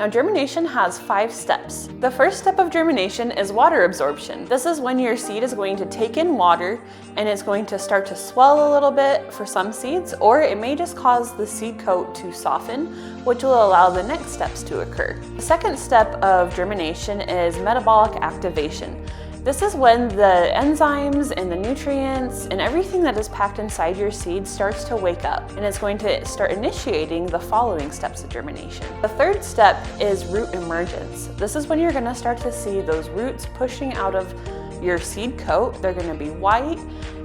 Now, germination has 5 steps. The first step of germination is water absorption. This is when your seed is going to take in water and it's going to start to swell a little bit for some seeds, or it may just cause the seed coat to soften, which will allow the next steps to occur. The second step of germination is metabolic activation. This is when the enzymes and the nutrients and everything that is packed inside your seed starts to wake up, and it's going to start initiating the following steps of germination. The third step is root emergence. This is when you're going to start to see those roots pushing out of your seed coat. They're going to be white,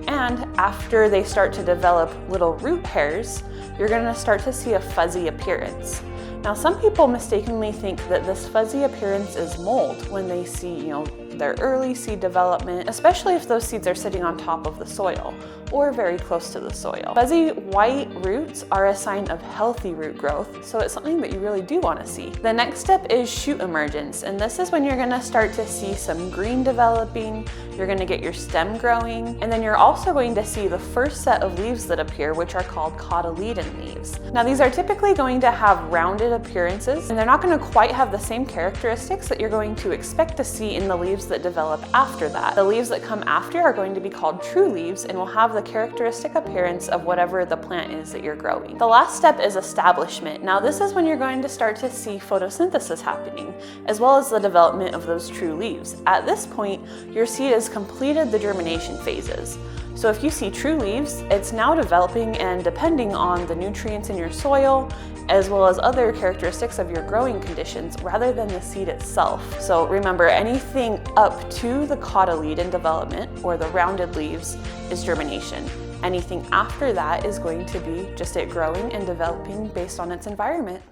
and after they start to develop little root hairs, you're going to start to see a fuzzy appearance. Now, some people mistakenly think that this fuzzy appearance is mold when they see, their early seed development, especially if those seeds are sitting on top of the soil or very close to the soil. Fuzzy white roots are a sign of healthy root growth, so it's something that you really do want to see. The next step is shoot emergence, and this is when you're going to start to see some green developing, you're going to get your stem growing, and then you're also going to see the first set of leaves that appear, which are called cotyledon leaves. Now, these are typically going to have rounded appearances, and they're not going to quite have the same characteristics that you're going to expect to see in the leaves that develop after that. The leaves that come after are going to be called true leaves and will have the characteristic appearance of whatever the plant is that you're growing. The last step is establishment. Now, this is when you're going to start to see photosynthesis happening, as well as the development of those true leaves. At this point, your seed has completed the germination phases. So if you see true leaves, it's now developing, and depending on the nutrients in your soil, as well as other characteristics of your growing conditions rather than the seed itself. So remember, anything up to the cotyledon development or the rounded leaves is germination. Anything after that is going to be just it growing and developing based on its environment.